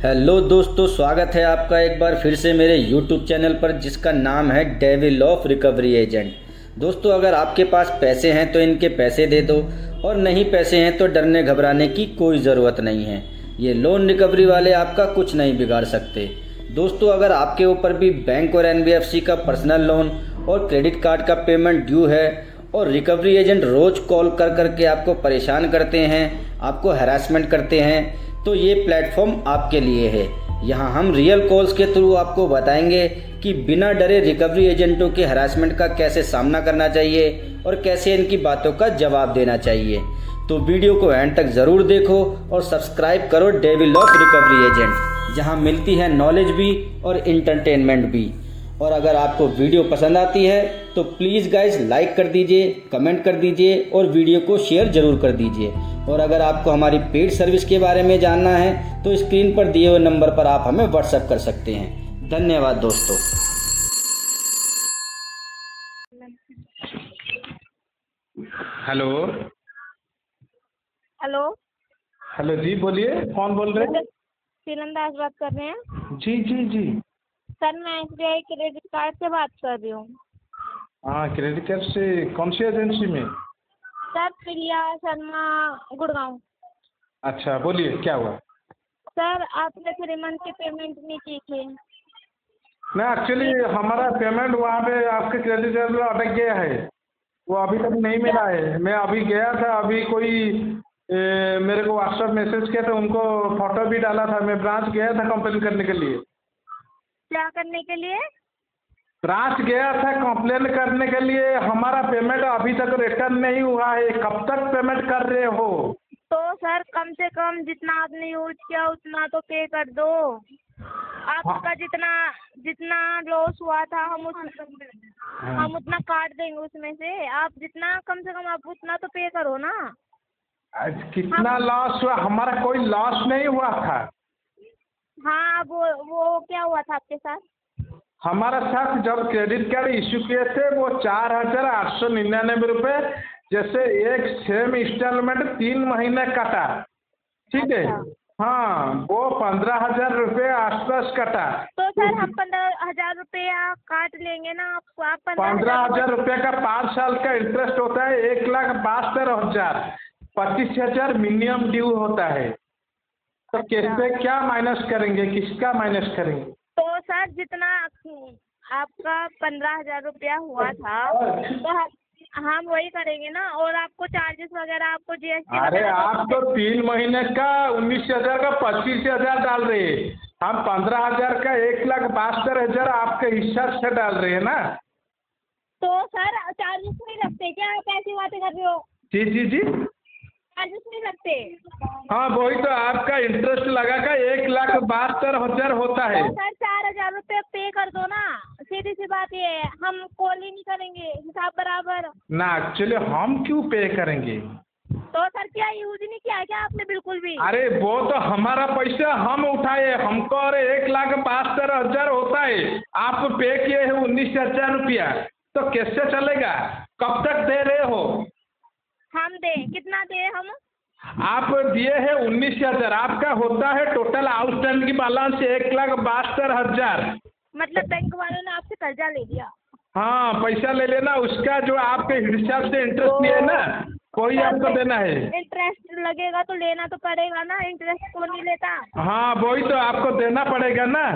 Hello दोस्तों, स्वागत है आपका एक बार फिर से मेरे YouTube चैनल पर जिसका नाम है डेविल ऑफ रिकवरी एजेंट। दोस्तों, अगर आपके पास पैसे हैं तो इनके पैसे दे दो, और नहीं पैसे हैं तो डरने घबराने की कोई ज़रूरत नहीं है। ये लोन रिकवरी वाले आपका कुछ नहीं बिगाड़ सकते। दोस्तों, अगर आपके ऊपर भी बैंक और NBFC का पर्सनल लोन और क्रेडिट कार्ड का पेमेंट ड्यू है और रिकवरी एजेंट रोज़ कॉल कर करके आपको परेशान करते हैं, आपको हैरासमेंट करते हैं, तो ये प्लेटफॉर्म आपके लिए है। यहाँ हम रियल कॉल्स के थ्रू आपको बताएंगे कि बिना डरे रिकवरी एजेंटों के हरासमेंट का कैसे सामना करना चाहिए और कैसे इनकी बातों का जवाब देना चाहिए। तो वीडियो को एंड तक ज़रूर देखो और सब्सक्राइब करो डेविल ऑफ रिकवरी एजेंट, जहाँ मिलती है नॉलेज भी और इंटरटेनमेंट भी। और अगर आपको वीडियो पसंद आती है तो प्लीज़ गाइस लाइक कर दीजिए, कमेंट कर दीजिए और वीडियो को शेयर ज़रूर कर दीजिए। और अगर आपको हमारी पेड सर्विस के बारे में जानना है तो स्क्रीन पर दिए हुए नंबर पर आप हमें व्हाट्सएप कर सकते हैं। धन्यवाद दोस्तों। हेलो। हेलो। हेलो जी, बोलिए, कौन बोल रहे हैं? तीरंदाज बात कर रहे हैं। जी जी जी। सर, मैं SBI क्रेडिट कार्ड से बात कर रही हूँ। हाँ, क्रेडिट कार्ड से कौन सी एजेंसी में? सर, प्रिया शर्मा, गुड़गांव। अच्छा, बोलिए, क्या हुआ? सर, आपने 3 मंथ की पेमेंट नहीं की थी। ना, एक्चुअली हमारा पेमेंट वहाँ पे आपके क्रेडिट कार्ड में अटक गया है, वो अभी तक नहीं मिला है। मैं अभी गया था, अभी कोई मेरे को व्हाट्सएप मैसेज किया था, उनको फोटो भी डाला था। मैं ब्रांच गया था कंप्लेन करने के लिए। क्या करने के लिए? ब्रांच गया था कंप्लेन करने के लिए। हमारा पेमेंट अभी तक रिटर्न नहीं हुआ है, कब तक पेमेंट कर रहे हो? तो सर, कम से कम जितना आपने यूज किया उतना तो पे कर दो। आपका जितना जितना लॉस हुआ था हम उतना काट देंगे उसमें से। आप जितना कम से कम आप उतना तो पे करो ना। आज कितना लॉस हुआ? हमारा कोई लॉस नहीं हुआ था। हाँ, वो क्या हुआ था आपके साथ? हमारा साथ जब क्रेडिट कार्ड इशू किए थे वो 4,899 रुपये, जैसे एक सेम इंस्टॉलमेंट 3 महीने कटा, ठीक है। हाँ, वो 15,000 रुपये आसपास कटा। तो सर, हम 15,000 रुपया काट लेंगे ना। आप 15,000 रुपये का 5 साल का इंटरेस्ट होता है, 1,72,000, 25,000 मिनिमम ड्यू होता है। तो कैसे, क्या माइनस करेंगे, किसका माइनस करेंगे? तो सर, जितना आपका 15,000 रुपया हुआ था तो हम वही करेंगे ना। और आपको चार्जेस वगैरह, आपको GST अरे वगैरह आप तो 3 महीने का 19,000 का 25,000 डाल रहे हैं, हम 15,000 का 1,72,000 आपके हिसाब से डाल रहे हैं ना। तो सर, चार्जेस नहीं लगते क्या? आप ऐसी बातें कर रहे हो। जी जी जी। चार्जेस नहीं लगते। हाँ, वही तो आपका इंटरेस्ट लगा का 1,72,000 होता है। तो सर, 4,000 रुपये पे कर दो ना। सीधी सी बात ये है, हम कॉल ही नहीं करेंगे, हिसाब बराबर। ना, एक्चुअली हम क्यों पे करेंगे? तो सर, क्या यूज नहीं किया है क्या आपने बिल्कुल भी? अरे वो तो हमारा पैसा हम उठाए, हमको और 1,72,000 होता है। आप पे किए हैं 19,000 रुपया, तो कैसे चलेगा? कब तक दे रहे हो? हम दे कितना दे हम? आप दिए हैं 19,000, आपका होता है टोटल आउटस्टैंडिंग की बैलेंस 1,72,000। मतलब बैंक वालों ने आपसे कर्जा ले लिया? हाँ, पैसा ले लेना, उसका जो आपके हिसाब से इंटरेस्ट नहीं है ना, कोई आपको देना है। इंटरेस्ट लगेगा तो लेना तो पड़ेगा ना, इंटरेस्ट कौन नहीं लेता? हाँ, वही तो आपको देना पड़ेगा ना।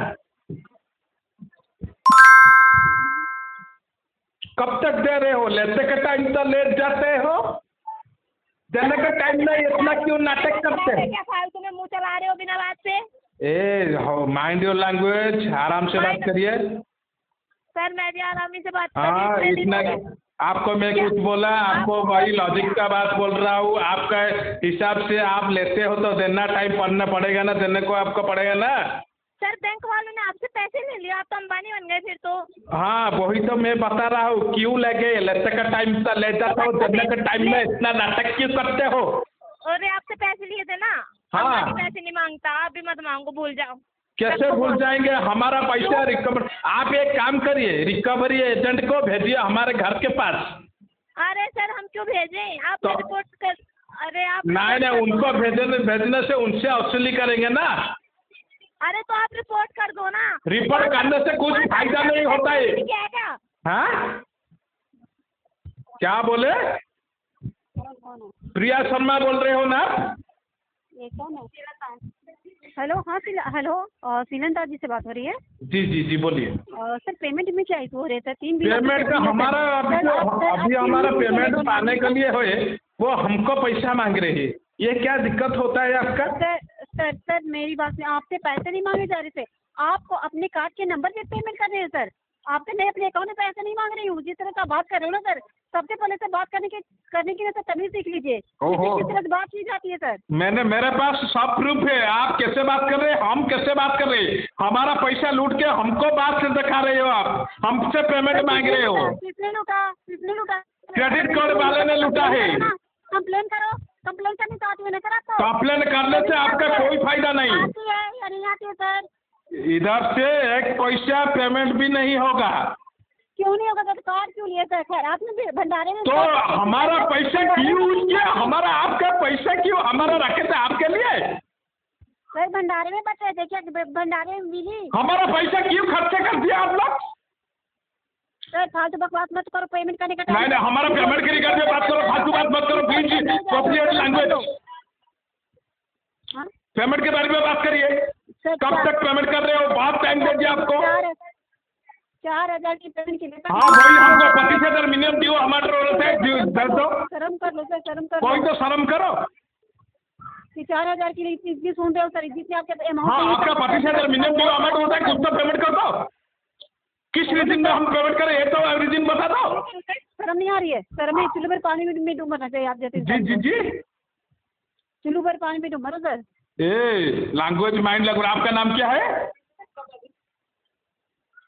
कब तक दे रहे हो? लेते के टाइम तो लेट जाते हो, देने के टाइम में इतना क्यों नाटक करते हैं? क्या फालतू में मुंह चला रहे हो बिना बात से? माइंड योर लैंग्वेज, आराम से बात करिए। सर, मैं भी आरामी से बात कर हाँ, रही हूँ। इतना आपको मैं कुछ बोला? आपको वही लॉजिक का बात बोल रहा हूँ। आपका हिसाब से आप लेते हो तो देना टाइम पड़ना पड़ेगा ना, देने को आपको पड़ेगा ना। सर, बैंक वालों ने आपसे पैसे ले लिए, आप तो अंबानी बन गए फिर तो। हाँ, वही तो मैं बता रहा हूँ, क्यों लगे? लेते का टाइम तो ले जाता हो, देने के टाइम में इतना नाटक क्यों करते हो? और आपसे पैसे लिए थे ना। हाँ। अंबानी पैसे नहीं मांगता, आप भी मत मांगो, भूल जाओ। कैसे भूल जाएंगे? हमारा पैसा रिकवर। आप एक काम करिए, रिकवरी एजेंट को भेजिए हमारे घर के पास। अरे सर, हम क्यों भेजें? आप रिपोर्ट कर। अरे आप नहीं, उनको भेजने से उनसे वसूली करेंगे ना। अरे तो आप रिपोर्ट कर दो ना। रिपोर्ट करने से कुछ फायदा नहीं होता है। क्या है क्या? हाँ, क्या बोले? प्रिया शर्मा बोल रहे हो ना? ये कौन है? हेलो, हाँ हेलो, सीलनदार जी से बात हो रही है? जी जी जी, बोलिए। सर पेमेंट में क्या इशू हो रहे थे? 3 दिन पेमेंट का हमारा अभी हमारा पेमेंट पाने के लिए हुए वो हमको पैसा मांग रहे हैं। ये क्या दिक्कत होता है आपका? सर मेरी बात में आपसे पैसे नहीं मांगे जा रहे थे, आपको अपने कार्ड के नंबर पे पेमेंट कर रहे हैं सर। आपसे मैं अपने अकाउंट में पैसे नहीं मांग रही हूँ। जिस तरह का बात कर रहे हो ना सर, सबसे पहले से बात करने की तो तमीज सीख लीजिए। किस तरह से बात की जाती है सर? मेरे पास सब प्रूफ है। आप कैसे बात कर रहे हैं, हम कैसे बात कर रहे हैं? हमारा पैसा लूट के हमको बात से दिखा रहे हो आप, हमसे पेमेंट मांग रहे हो। किसने लूटा? क्रेडिट कार्ड वाले ने लूटा है। कंप्लेन करो। कंप्लेन करनी चाहती हूँ ना सर आपको? कंप्लेन करने से आपका कोई फायदा नहीं। आती है या नहीं आती है सर? इधर से एक पैसा पेमेंट भी नहीं होगा। क्यों नहीं होगा सर? कार्ड क्यों लिया सर? खैर आपने भी भंडारे में तो हमारा पैसा क्यों किया? हमारा आपका पैसा क्यों हमारा रखे थे आपके लिए? सर भंडारे में बचे थे क्या? भंडारे में मिली? हमारा पैसा क्यों खर्चा कर दिया आप लोग? सर फालतू बकवास मत करो। पेमेंट करने का नहीं, हमारा पेमेंट की रिगार्ड में बात करो, फालतू बात मत करो प्लीज। Appropriate language. पेमेंट के बारे में बात करिए। कब तक पेमेंट कर रहे हो? बहुत टाइम दे दिया आपको। 4,000 की पेमेंट की। हाँ वही, हमको 25,000 मिनिमम ड्यू हमारे रोल से दे दो। शर्म कर लो सर, शर्म कर कोई लो। तो शर्म करो। 4,000 की इतनी सुन रहे हो सर, जिससे आपके अमाउंट। हाँ, आपका 25,000 मिनिमम ड्यू अमाउंट होता है, कुछ तो पेमेंट कर दो। किस रीजन में हम पेमेंट करें ये तो रीजन बता दो। शर्म नहीं आ रही है? शर्म है? चुल्लू भर पानी में डूब मरना चाहिए आप जैसे। जी जी जी, चुल्लू भर पानी में डूब मरो सर। लैंग्वेज माइंड लग रहा। आपका नाम क्या है?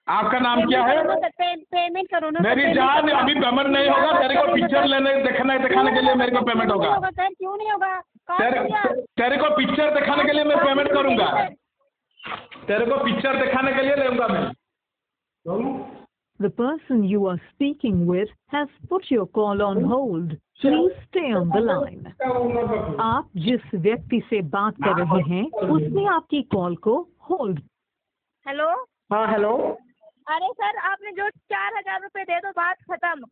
आपका नाम क्या है? पेमेंट करो ना। मेरी जान, अभी पेमेंट नहीं होगा। तेरे को पिक्चर दिखाने के लिए मेरे को पेमेंट होगा। सर क्यों नहीं होगा? तेरे को पिक्चर दिखाने के लिए मैं पेमेंट करूंगा। तेरे को पिक्चर दिखाने के लिए लूंगा मैं। The person you are speaking with has put your call on hold. Please stay on the line. आप जिस व्यक्ति से बात कर रहे हैं उसने आपकी कॉल को होल्ड। हेलो। हाँ हेलो। अरे सर आपने जो 4,000 रुपए दे दो, बात खत्म।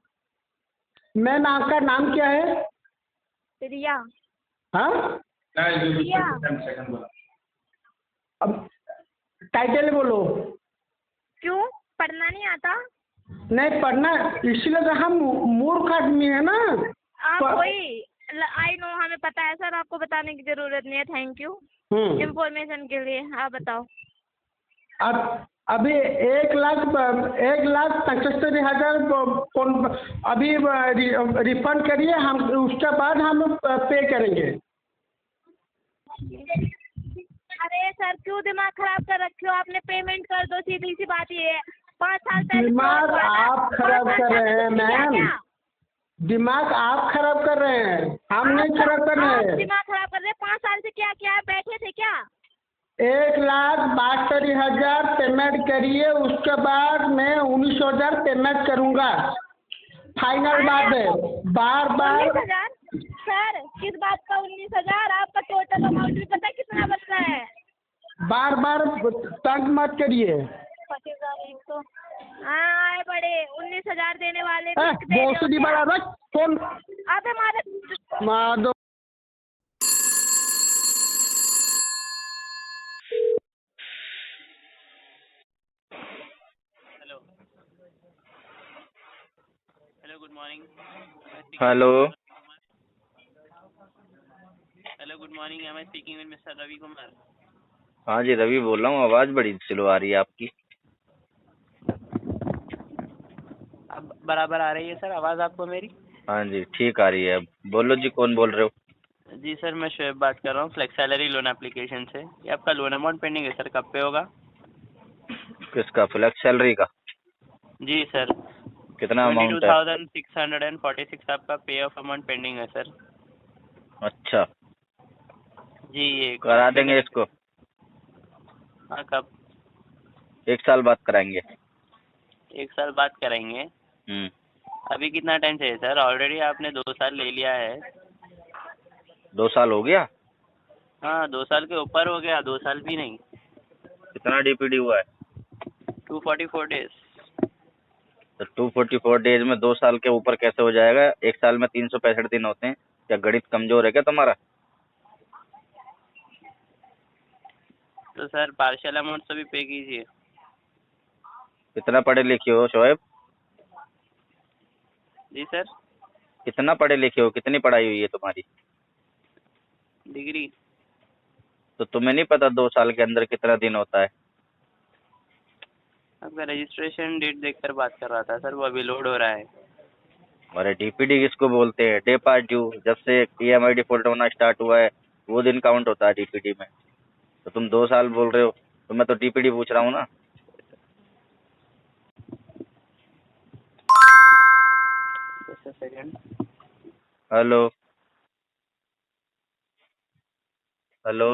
मैम आपका नाम क्या है? प्रिया। हाँ, प्रिया। अब टाइटल बोलो। क्यों? पढ़ना नहीं आता? नहीं पढ़ना, इसलिए तो हम मूर्ख आदमी है ना। आप वही, आई नो, हमें पता है सर, आपको बताने की जरूरत नहीं है। थैंक यू इंफॉर्मेशन के लिए। आप बताओ। अब अभी 1,75,000 अभी रिफंड करिए हम, उसके बाद हम पे करेंगे। अरे सर क्यों दिमाग खराब कर रखे हो आपने? पेमेंट कर दो, सीधी सी बात ये है। 5 साल पहले दिमाग आप खराब कर रहे हैं मैम। दिमाग आप खराब कर रहे हैं, हम नहीं खराब कर रहे हैं। दिमाग खराब कर रहे हैं। 5 साल से क्या क्या बैठे थे क्या? 1,62,000 पेमेंट करिए, उसके बाद मैं 19,000 पेमेंट करूंगा। फाइनल बात है। बार 19,000? सर किस बात का 19,000? आपका टोटल अमाउंट भी पता है कितना बच रहा है? बार तंग मत करिए। 25,000 तो आए बड़े 19,000 देने वाले बहुत बड़ा रख फोन। अबे मार दो। Hello, good morning. Hello. Hello, good morning. Am I speaking with mister Ravi Kumar? हाँ जी, रवि बोल रहा हूँ। आवाज़ बड़ी स्लो आ रही है आपकी। अब बराबर आ रही है सर आवाज़ आपको मेरी? हाँ जी, ठीक आ रही है। अब बोलो जी, कौन बोल रहे हो? जी सर, मैं शोएब बात कर रहा हूँ फ्लेक्स सैलरी लोन एप्लीकेशन से। ये आपका लोन अमाउंट पेंडिंग है सर, कब पे होगा? किसका? फ्लेक्स सैलरी का? जी सर। कितना अमाउंट है? 22,646 आपका पे ऑफ अमाउंट पेंडिंग है सर। अच्छा, जी ये करा देंगे इसको। हाँ, कब? 1 साल बाद कराएंगे। 1 साल बाद कराएंगे? अभी कितना टाइम चाहिए सर? ऑलरेडी आपने 2 साल ले लिया है। 2 साल हो गया? हाँ, 2 साल के ऊपर हो गया, 2 साल भी नहीं। कितना डीपीडी हुआ है? 244 डेज। तो 244 डेज में 2 साल के ऊपर कैसे हो जाएगा? एक साल में 365 दिन होते हैं। क्या गणित कमजोर है क्या तुम्हारा? तो सर पार्शियल अमाउंट तो भी पे कीजिए। कितना पढ़े लिखे हो शोएब? जी सर। कितना पढ़े लिखे हो? कितनी पढ़ाई हुई है तुम्हारी? डिग्री। तो तुम्हें नहीं पता 2 साल के अंदर कितना दिन होता है? आपका रजिस्ट्रेशन डेट देखकर बात कर रहा था सर, वो अभी लोड हो रहा है। अरे डीपीडी किसको बोलते हैं? डे पास ड्यू। जब से ईएमआई डिफॉल्ट होना स्टार्ट हुआ है वो दिन काउंट होता है डीपीडी में। तो तुम 2 साल बोल रहे हो, तो मैं तो डीपीडी पूछ रहा हूँ ना। Just a second. Hello hello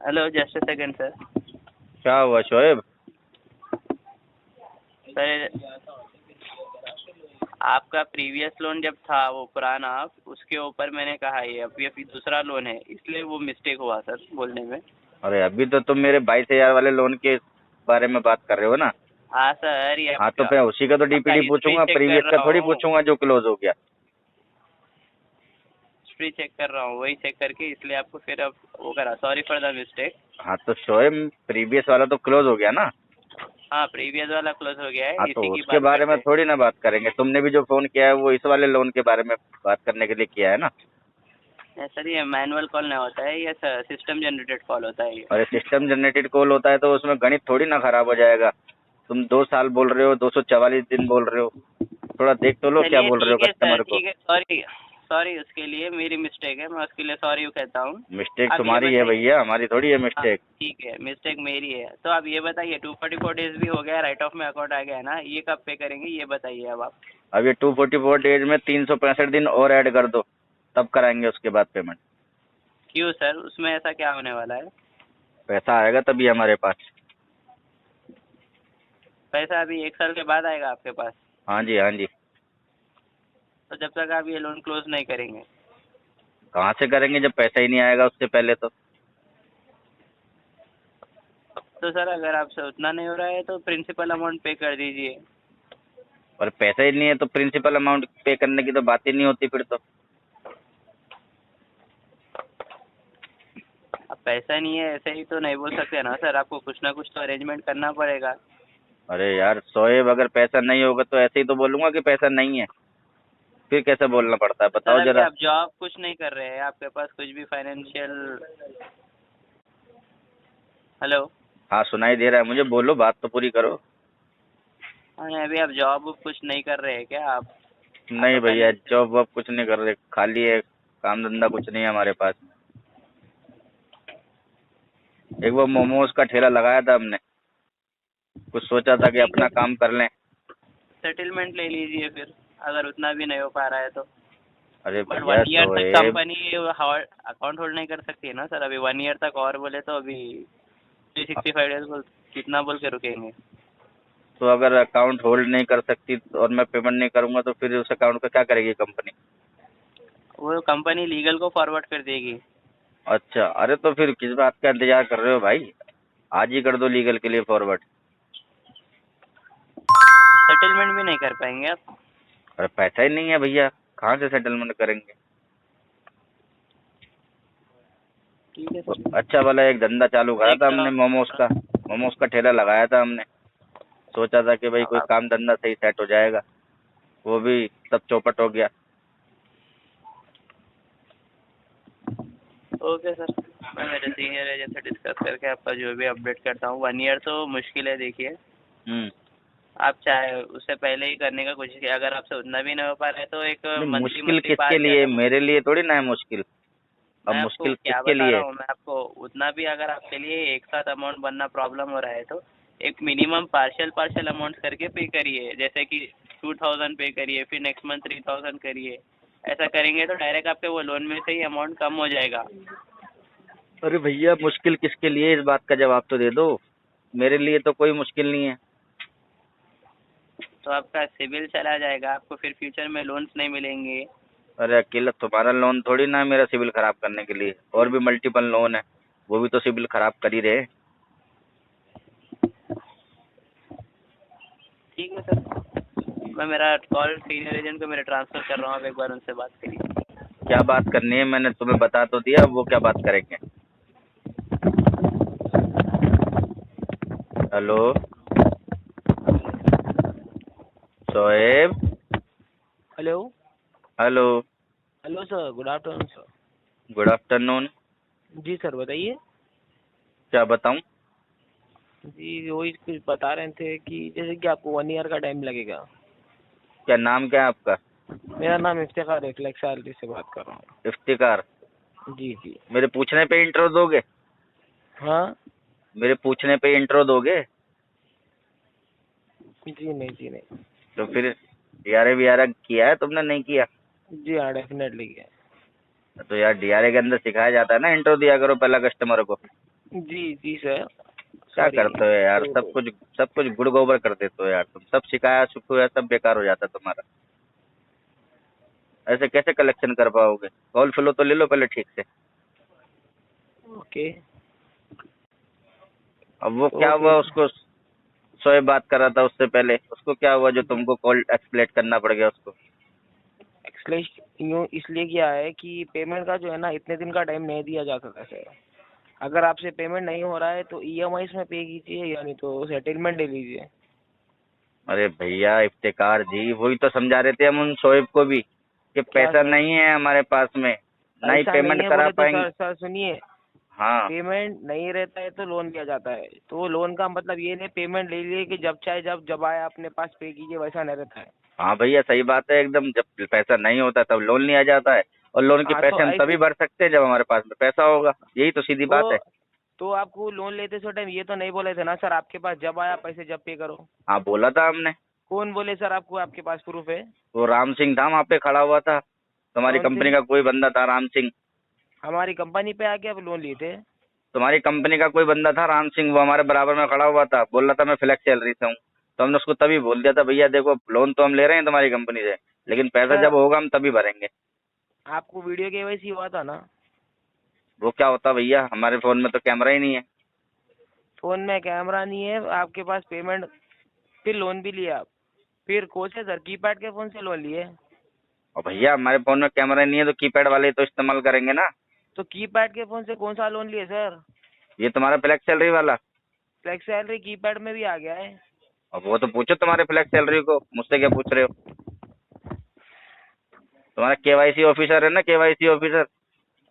hello, just a second sir. क्या हुआ शोएब? सर आपका प्रीवियस लोन जब था वो पुराना, उसके ऊपर मैंने कहा ये अभी दूसरा लोन है, इसलिए वो मिस्टेक हुआ सर बोलने में। अरे अभी तो तुम मेरे 22,000 वाले लोन के बारे में बात कर रहे हो ना? हाँ सर, ये हाँ तो मैं उसी का तो डीपीडी पूछूंगा, प्रीवियस का थोड़ी पूछूंगा जो क्लोज हो गया। हिस्ट्री चेक कर रहा हूँ, वही चेक करके इसलिए आपको फिर अब वो करा। Sorry for the mistake. हाँ तो शोएब प्रीवियस वाला तो क्लोज हो गया ना? हाँ, प्रीवियस वाला क्लोज हो गया है। हाँ तो इसी की उसके बारे में करते थोड़ी ना बात करेंगे। तुमने भी जो फोन किया है वो इस वाले लोन के बारे में बात करने के लिए किया है ना? हैं। सर ये मैनुअल कॉल नहीं होता है, ये सिस्टम जनरेटेड कॉल होता है ये। अरे सिस्टम जनरेटेड कॉल होता है तो उसमें गणित थोड़ी ना खराब हो जाएगा। तुम 2 साल बोल रहे हो, 244 दिन बोल रहे हो, थोड़ा देख तो लो क्या चलिए बोल रहे हो ठीक है सर, कस्टमर को। ठीक है। सॉरी सॉरी, उसके लिए मेरी मिस्टेक है, मैं उसके लिए सॉरी कहता हूँ। मिस्टेक आप ये तुम्हारी है बताइए। भैया, हमारी थोड़ी है हाँ, मिस्टेक। ठीक है, मिस्टेक मेरी है। तो आप ये बताइए 244 डेज भी हो गया, राइट ऑफ में अकाउंट आ गया है ना, ये कब पे करेंगे ये बताइए अब आप। अब ये 244 डेज में 365 दिन और ऐड कर दो, तब कराएंगे उसके बाद पेमेंट। क्यों सर, उसमें ऐसा क्या होने वाला है? पैसा आएगा तभी हमारे पास। पैसा अभी 1 साल के बाद आएगा आपके पास? हाँ जी हाँ जी। तो जब तक आप ये लोन क्लोज नहीं करेंगे। कहाँ से करेंगे जब पैसा ही नहीं आएगा उससे पहले तो। तो सर अगर आपसे उतना नहीं हो रहा है तो प्रिंसिपल अमाउंट पे कर दीजिए। और पैसा ही नहीं है तो प्रिंसिपल अमाउंट पे करने की तो बात ही नहीं होती फिर तो। अब पैसा नहीं है ऐसे ही तो नहीं बोल सकते ना सर, आपको कुछ ना कुछ तो अरेंजमेंट करना पड़ेगा। अरे यार शोएब, अगर पैसा नहीं होगा तो ऐसे ही तो बोलूंगा कि पैसा नहीं है, फिर कैसे बोलना पड़ता है बताओ सर अभी जरा। आप जॉब कुछ नहीं कर रहे हैं, आपके पास कुछ भी फाइनेंशियल। हेलो। हाँ सुनाई दे रहा है मुझे, बोलो बात तो पूरी करो। हाँ, अभी आप जॉब कुछ नहीं कर रहे हैं क्या आप? नहीं भैया, जॉब वॉब कुछ नहीं कर रहे, खाली है, काम धंधा कुछ नहीं है हमारे पास। एक वो मोमोज का ठेला लगाया था हमने, कुछ सोचा था कि अपना काम कर लें। सेटलमेंट ले लीजिए फिर, अगर उतना भी नहीं हो पा रहा है तो। अरे बट भैया 1 ईयर तक शोएब, कंपनी अकाउंट होल्ड नहीं कर सकती है ना सर, अभी 1 ईयर तक और बोले तो अभी 365 डेज बोल कितना बोल के रुकेंगे। तो अगर अकाउंट होल्ड नहीं कर सकती और मैं पेमेंट नहीं करूंगा तो फिर उस अकाउंट का क्या करेगी कंपनी? वो कंपनी लीगल को फॉरवर्ड कर देगी। अच्छा, अरे तो फिर किस बात का इंतजार कर रहे हो भाई, आज ही कर दो लीगल के लिए फॉरवर्ड। सेटलमेंट भी नहीं कर पाएंगे आप? अरे पैसा ही नहीं है भैया, कहाँ से सेटलमेंट करेंगे। ठीक है सर। अच्छा भला एक धंधा चालू करा था हमने, मोमोज का ठेला लगाया था हमने, सोचा था कि भाई कोई काम धंधा सही सेट हो जाएगा, वो भी सब चौपट हो गया। ओके सर, मैं मेरे सीनियर एजेंट से डिस्कस करके आपका जो भी अपडेट करता हूँ। 1 ईयर तो मुश्किल है देखिए, आप चाहे उससे पहले ही करने का कोशिश किया, अगर आपसे उतना भी नहीं हो पा रहा है तो एक मुश्किल किसके लिए? मेरे लिए थोड़ी ना है मुश्किल। अब मैं मुश्किल आपको क्या किसके बता लिए? रहा हूँ, मैं आपको उतना भी अगर आपके लिए एक साथ अमाउंट बनना प्रॉब्लम हो रहा है तो एक मिनिमम पार्शियल अमाउंट करके पे करिए, जैसे कि 2000 पे करिए, फिर नेक्स्ट मंथ 3000 करिए। ऐसा करेंगे तो डायरेक्ट आपके वो लोन में से ही अमाउंट कम हो जाएगा। अरे भैया मुश्किल किसके लिए, इस बात का जवाब तो दे दो। मेरे लिए तो कोई मुश्किल नहीं है। तो आपका सिबिल चला जाएगा, आपको फिर फ्यूचर में लोन्स नहीं मिलेंगे। अरे अकेला तुम्हारा लोन थोड़ी ना है मेरा सिविल खराब करने के लिए, और भी मल्टीपल लोन है, वो भी तो सिविल खराब कर ही रहे। ठीक है सर, मैं मेरा कॉल सीनियर एजेंट को मेरे ट्रांसफ़र कर रहा हूँ, आप एक बार उनसे बात करिए। क्या बात करनी है, मैंने तुम्हें बता तो दिया, वो क्या बात करेंगे। Hello Shoaib. Hello. Hello. Hello sir, good afternoon sir. Good afternoon. जी सर, बताइए। क्या बताऊं? जी वही कुछ बता रहे थे कि जैसे कि आपको 1 ईयर का टाइम लगेगा। क्या नाम क्या है आपका? मेरा नाम इफ्तिखार है, फ्लेक्स सैलरी से बात कर रहा हूँ। इफ्तिकार। जी जी। मेरे पूछने पे इंट्रो दोगे? हाँ। मेरे पूछने पे इंट्रो दोगे? जी नहीं, जी नहीं। तो फिर डीआरए वीआरए किया है तुमने, नहीं किया? जी हाँ, डेफिनेटली है। तो यार डीआरए के अंदर सिखाया जाता है ना, इंट्रो दिया करो पहला कस्टमर को। जी जी सर। क्या सॉरी। करते हो यार, तो सब कुछ गुड़ गोबर कर देते हो यार तुम। सब सिखाया सुखो सब बेकार हो जाता है तुम्हारा। ऐसे कैसे कलेक्शन कर पाओगे? कॉल फ्लो तो ले लो पहले ठीक से। ओके। अब वो क्या ओके हुआ, उसको शोएब बात कर रहा था उससे पहले, उसको क्या हुआ जो तुमको कॉल एक्सप्लेट करना पड़ गया उसको? एक्सप्लेन यूँ इसलिए किया है कि पेमेंट का जो है ना, इतने दिन का टाइम नहीं दिया जा सकता सर। अगर आपसे पेमेंट नहीं हो रहा है तो ईएमआईस में पे कीजिए, यानी तो सेटलमेंट ले लीजिए। अरे भैया इफ्तिकार जी, वही तो समझा रहे थे हम उन शोएब को भी कि क्या पैसा सर? नहीं है हमारे पास में, ना ही ऐसा नहीं पेमेंट है करा बोले तो पाएंगे। सर सर सुनिए, हाँ पेमेंट नहीं रहता है तो लोन दिया जाता है। तो लोन का मतलब ये नहीं पेमेंट ले लिए कि जब चाहे जब आए अपने पास पे कीजिए, वैसा नहीं रहता है। हाँ भैया सही बात है एकदम। जब पैसा नहीं होता तब लोन लिया जाता है, और लोन के हाँ पैसे तो हम तभी ऐसे भर सकते हैं जब हमारे पास में पैसा होगा। यही तो सीधी बात है। तो आपको लोन लेते समय टाइम ये तो नहीं बोले थे ना सर, आपके पास जब आया पैसे जब पे करो। हाँ बोला था हमने। कौन बोले सर आपको? आपके पास प्रूफ है? वो राम सिंह था वहाँ पे खड़ा हुआ था, तुम्हारी कौन से? कंपनी का कोई बंदा था राम सिंह। हमारी कंपनी पे आके आप लोन लिए थे? तुम्हारी कंपनी का कोई बंदा था राम सिंह, वो हमारे बराबर में खड़ा हुआ था, बोल रहा था मैं फ्लैक्स सैलरी से हूँ। तो हमने उसको तभी बोल दिया था भैया देखो लोन तो हम ले रहे हैं तुम्हारी कंपनी से, लेकिन पैसा सर जब होगा हम तभी भरेंगे। आपको वीडियो केवाईसी हुआ था ना? वो क्या होता भैया, हमारे फोन में तो कैमरा ही नहीं है। फोन में कैमरा नहीं है आपके पास, पेमेंट फिर लोन भी लिया आप, फिर कौन से सर कीपैड के फोन से लोन लिए? और भैया हमारे फोन में कैमरा नहीं है तो कीपैड वाले तो इस्तेमाल करेंगे ना। तो कीपैड के फोन से कौन सा लोन लिए सर? ये तुम्हारा फ्लैक्स सैलरी वाला। फ्लेक्स सैलरी कीपैड में भी आ गया है। अब वो तो पूछो तुम्हारे फ्लैक्स सैलरी को, मुझसे क्या पूछ रहे हो? तुम्हारा केवाईसी ऑफिसर है ना, केवाईसी ऑफिसर,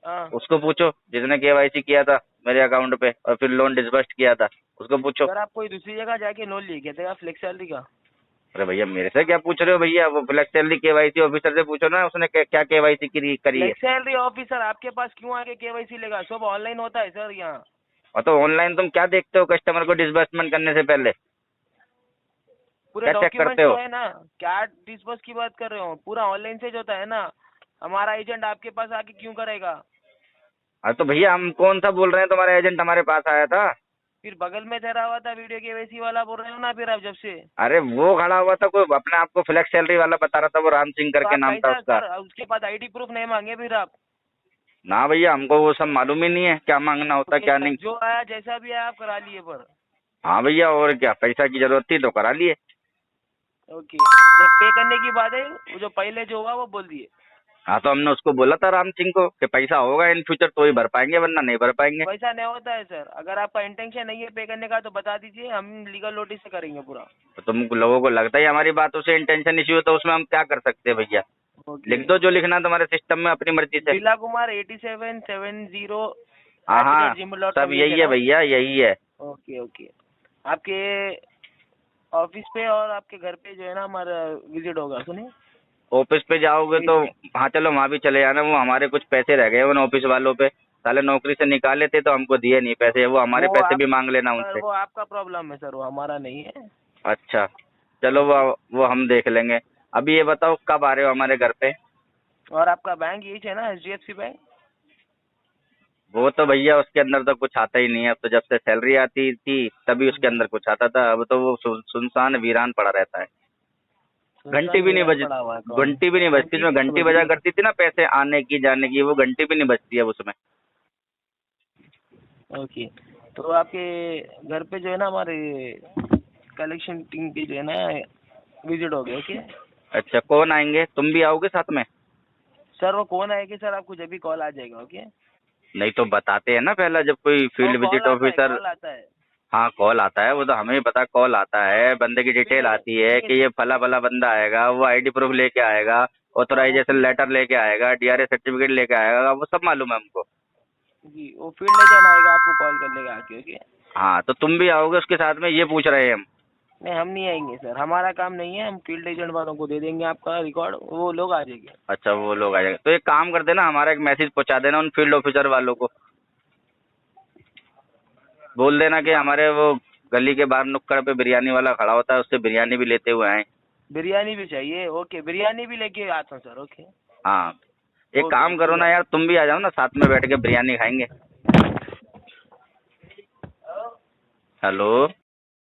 हाँ उसको पूछो जिसने केवाईसी किया था मेरे अकाउंट पे और फिर लोन डिसबर्स्ट किया था, उसको पूछो। सर, आप कोई दूसरी जगह जाके लोन लिए क्या थे फ्लेक्स सैलरी का? अरे भैया मेरे से क्या पूछ रहे हो भैया, वो फ्लैक्स सैलरी केवाईसी ऑफिसर से पूछो ना, उसने क्या केवाईसी करी है। फ्लेक्स सैलरी ऑफिसर आपके पास क्यों आके केवाईसी लेगा? सब ऑनलाइन होता है सर यहाँ। और तो ऑनलाइन तुम क्या देखते हो कस्टमर को डिसबर्समेंट करने से पहले? पूरे क्या चेक डॉक्यूमेंट करते हो? तो है ना? क्या डिस्बर्स की बात कर रहे हो? पूरा ऑनलाइन से जो होता है ना, हमारा एजेंट आपके पास आके क्यों करेगा? अरे तो भैया हम कौन सा बोल रहे हैं, तुम्हारा एजेंट हमारे पास आया था। फिर बगल में ठहरा हुआ था वीडियो केवाईसी वाला बोल रहे हो ना फिर आप जब से। अरे वो खड़ा हुआ था कोई अपने आप को फ्लैक्स सैलरी वाला बता रहा था, वो राम सिंह तो करके आप नाम था कैसा उसका। सर उसके बाद आईडी प्रूफ नहीं मांगे फिर आप? ना भैया हमको वो सब मालूम ही नहीं है क्या मांगना होता क्या नहीं। जो आया जैसा भी आया आप करा लिए पर। हाँ भैया और क्या, पैसा की जरूरत थी तो करा लिए। ओके, जब पे करने की बात है वो जो पहले जो हुआ वो बोल दिए। हाँ तो हमने उसको बोला था राम सिंह को कि पैसा होगा इन फ्यूचर तो ही भर पाएंगे वरना नहीं भर पाएंगे। वैसा नहीं होता है सर, अगर आपका इंटेंशन नहीं है पे करने का तो बता दीजिए, हम लीगल नोटिस से करेंगे पूरा। तो तुम लोगों को लगता है हमारी बातों से इंटेंशन इश्यू है तो उसमें हम क्या कर सकते हैं भैया? लिख दो जो लिखना है तुम्हारे सिस्टम में अपनी मर्जी से। बिला कुमार 8770 हाँ हाँ सब यही है भैया, यही है। ओके ओके, आपके ऑफिस पे और आपके घर पे जो है ना हमारा विजिट होगा। सुनिए, ऑफिस पे जाओगे तो हाँ चलो वहाँ भी चले जाना, वो हमारे कुछ पैसे रह गए उन ऑफिस वालों पे, साले नौकरी से निकाले थे तो हमको दिए नहीं पैसे, वो हमारे पैसे भी मांग लेना सर उनसे। वो आपका प्रॉब्लम है सर, वो हमारा नहीं है। अच्छा चलो वो हम देख लेंगे। अभी ये बताओ कब आ रहे हो हमारे घर पे? और आपका बैंक यही है ना, HDFC बैंक? वो तो भैया उसके अंदर तो कुछ आता ही नहीं है, अब तो जब से सैलरी आती थी तभी उसके अंदर कुछ आता था, अब तो वो सुनसान वीरान पड़ा रहता है। घंटी भी नहीं बजती इसमें, घंटी बजा करती थी ना पैसे आने की जाने की, वो घंटी भी नहीं बजती है उसमें। ओके, तो आपके घर पे जो है ना हमारे कलेक्शन टीम की जो है ना विजिट हो गया। ओके अच्छा, कौन आएंगे? तुम भी आओगे साथ में? सर, वो कौन आएगी सर, आपको जब भी कॉल आ जाएगा। ओके, नहीं तो बताते हैं ना पहला, जब कोई फील्ड विजिट ऑफिसर। कॉल आता है। हाँ कॉल आता है, वो तो हमें भी पता, कॉल आता है, बंदे की डिटेल आती है कि ये फला फला बंदा आएगा, वो आईडी प्रूफ लेके आएगा, ऑथराइजेशन लेटर लेके आएगा, डीआरए सर्टिफिकेट लेके आएगा, वो सब मालूम है हमको। जी, वो फील्ड एजेंट आएगा, आपको कॉल कर लेगा आके। ओके, हाँ तो तुम भी आओगे उसके साथ में, ये पूछ रहे हैं हम। नहीं हम नहीं आएंगे सर, हमारा काम नहीं है, हम फील्ड एजेंट वालों को दे देंगे आपका रिकॉर्ड, वो लोग आ जाएंगे। अच्छा, वो लोग आ जाएंगे, तो एक काम कर देना, हमारा एक मैसेज पहुंचा देना उन फील्ड ऑफिसर वालों को, बोल देना कि हमारे वो गली के बाहर नुक्कड़ पे बिरयानी वाला खड़ा होता है, उससे बिरयानी भी लेते हुए आए। बिरयानी भी चाहिए। ओके, बिरयानी भी लेके आता हूँ सर। ओके, हाँ, एक काम करो ना यार, तुम भी आ जाओ ना, साथ में बैठ के बिरयानी खाएंगे। हेलो।